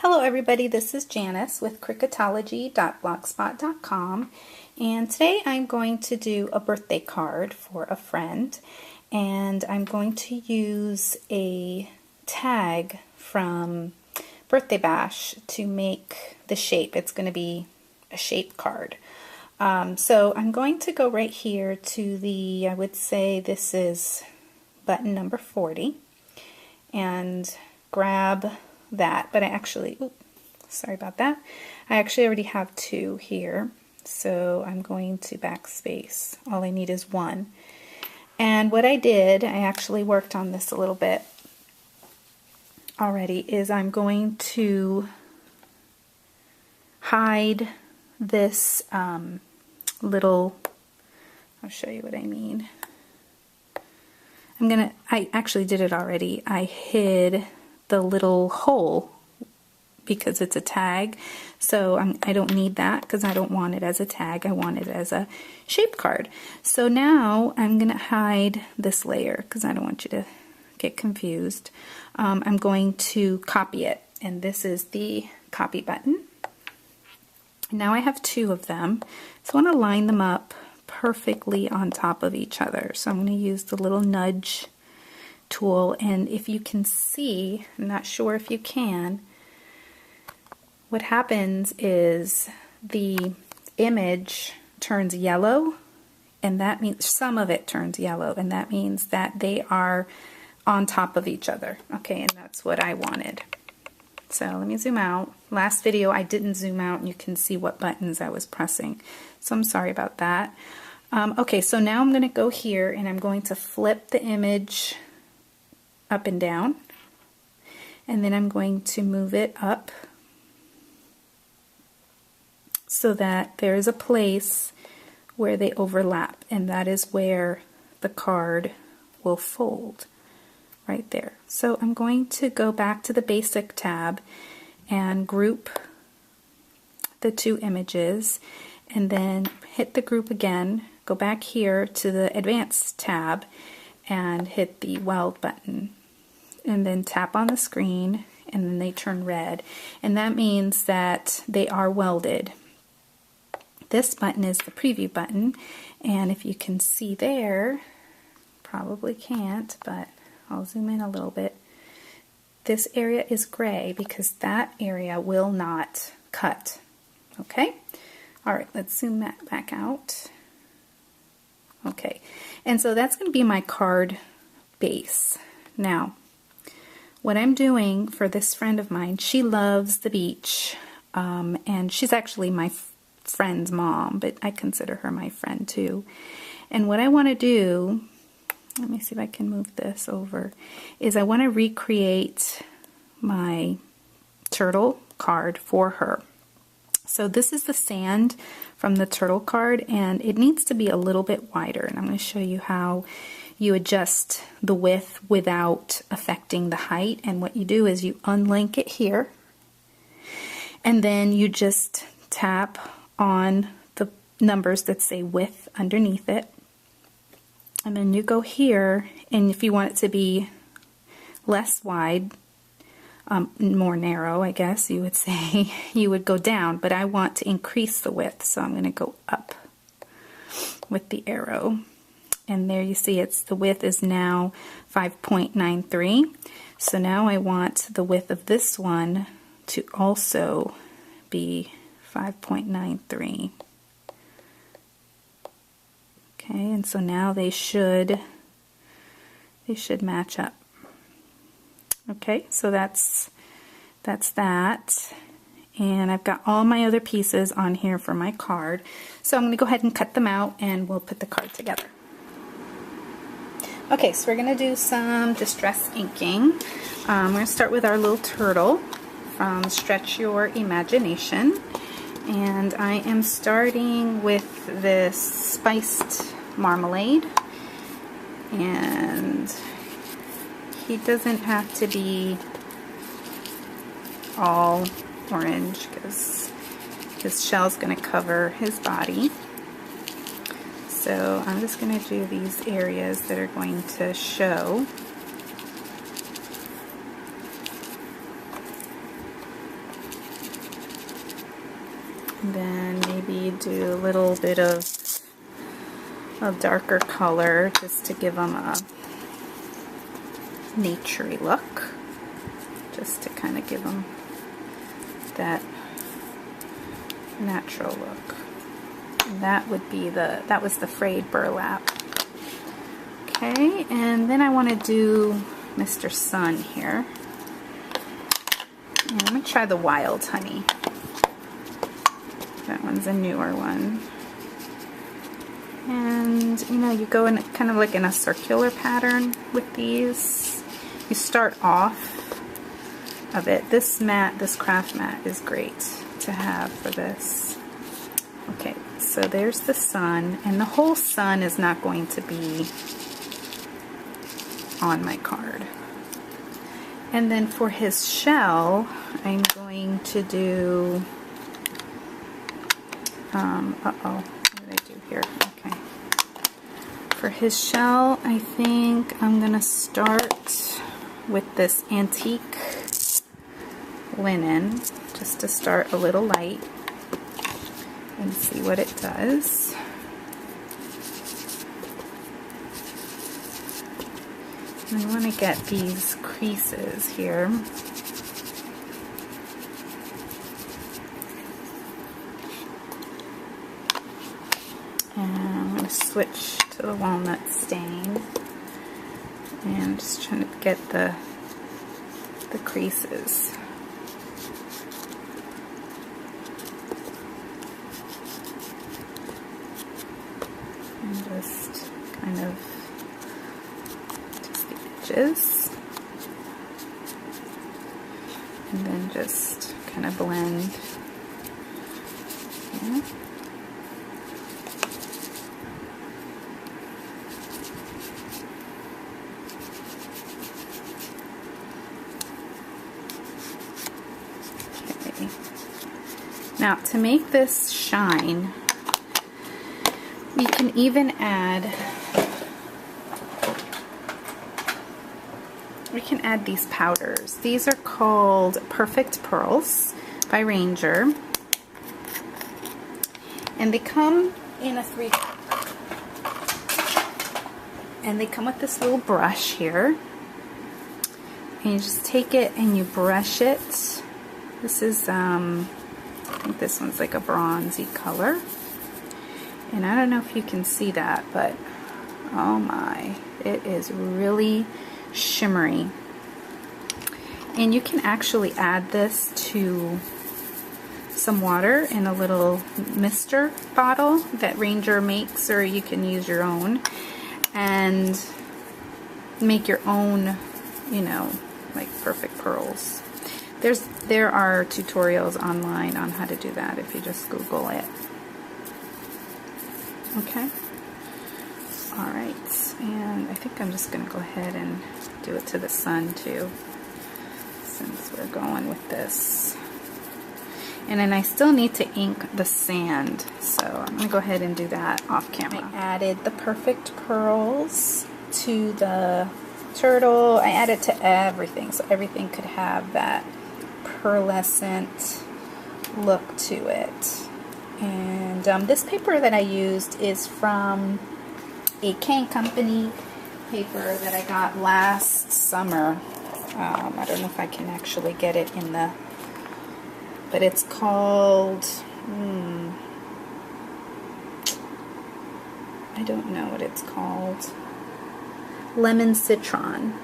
Hello everybody, this is Janice with cricketology.blogspot.com, and today I'm going to do a birthday card for a friend, and I'm going to use a tag from Birthday Bash to make the shape. It's going to be a shape card. So I'm going to go right here to the, I would say this is button number 40, and grab that, but I actually, sorry about that. I actually already have two here, so I'm going to backspace. All I need is one. And what I did, I actually worked on this a little bit already, is I'm going to hide this little, I'll show you what I mean. I actually did it already. I hid the little hole because it's a tag, so I don't need that because I don't want it as a tag. I want it as a shape card. So now I'm going to hide this layer because I don't want you to get confused. I'm going to copy it, and this is the copy button. Now I have two of them, so I want to line them up perfectly on top of each other. So I'm going to use the little nudge tool, and if you can see, I'm not sure if you can, what happens is the image turns yellow, and that means some of it turns yellow, and that means that they are on top of each other. Okay, and that's what I wanted. So let me zoom out. Last video I didn't zoom out and you can see what buttons I was pressing, so I'm sorry about that. Okay, so now I'm going to go here and I'm going to flip the image up and down, and then I'm going to move it up so that there is a place where they overlap, and that is where the card will fold right there. So I'm going to go back to the basic tab and group the two images, and then hit the group again, go back here to the advanced tab and hit the weld button, and then tap on the screen, and then they turn red, and that means that they are welded. This button is the preview button, and if you can see there, probably can't, but I'll zoom in a little bit. This area is gray because that area will not cut. Okay? Alright, let's zoom that back out. Okay, and so that's going to be my card base. Now, what I'm doing for this friend of mine, she loves the beach, and she's actually my friend's mom, but I consider her my friend too. And what I want to do, let me see if I can move this over, is I want to recreate my turtle card for her. So this is the sand from the turtle card, and it needs to be a little bit wider, and I'm going to show you how you adjust the width without affecting the height. And what you do is you unlink it here, and then you just tap on the numbers that say width underneath it, and then you go here, and if you want it to be less wide, more narrow, I guess you would say, you would go down, but I want to increase the width, so I'm going to go up with the arrow. And there you see the width is now 5.93. So now I want the width of this one to also be 5.93. Okay, and so now they should match up. Okay, so that's that. And I've got all my other pieces on here for my card. So I'm going to go ahead and cut them out, and we'll put the card together. Okay, so we're going to do some distress inking. We're going to start with our little turtle from Stretch Your Imagination. And I am starting with this spiced marmalade. And he doesn't have to be all orange because his shell's going to cover his body. So I'm just going to do these areas that are going to show. And then maybe do a little bit of darker color just to give them a naturey look, just to kind of give them that natural look. And that would be that was the frayed burlap. Okay, and then I want to do Mr. Sun here. And I'm going to try the Wild Honey. That one's a newer one. And you know, you go in kind of like in a circular pattern with these. You start off of it. This mat, this craft mat is great to have for this. Okay, so there's the sun, and the whole sun is not going to be on my card. And then for his shell, I'm going to do, what did I do here? Okay. For his shell, I think I'm going to start with this antique linen, just to start a little light and see what it does. I want to get these creases here. And I'm going to switch to the walnut stain. And I'm just trying to get the creases. And just kind of and then just kind of blend. Yeah. Okay. Now to make this shine, we can even add these powders. These are called Perfect Pearls by Ranger, and they come in a 3-pack. And they come with this little brush here, and you just take it and you brush it. This is I think this one's like a bronzy color, and I don't know if you can see that, but oh my, it is really shimmery. And you can actually add this to some water in a little mister bottle that Ranger makes, or you can use your own and make your own, you know, like perfect pearls. There are tutorials online on how to do that if you just Google it. Okay. Alright, and I think I'm just going to go ahead and do it to the sun too, since we're going with this. And then I still need to ink the sand, so I'm going to go ahead and do that off camera. I added the Perfect Pearls to the turtle. I added to everything, so everything could have that pearlescent look to it. And this paper that I used is from a Kane Company paper that I got last summer. I don't know if I can actually get it in the, but it's called, I don't know what it's called. Lemon Citron,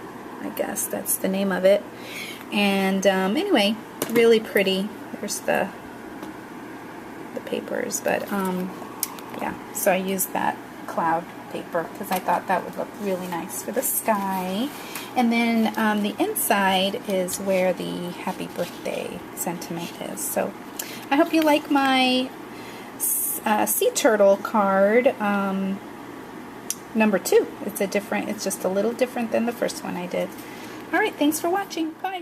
I guess that's the name of it. And anyway, really pretty. There's the papers, but yeah, so I used that cloud paper because I thought that would look really nice for the sky. And then the inside is where the happy birthday sentiment is. So I hope you like my sea turtle card number 2. It's just a little different than the first one I did. Alright, thanks for watching. Bye.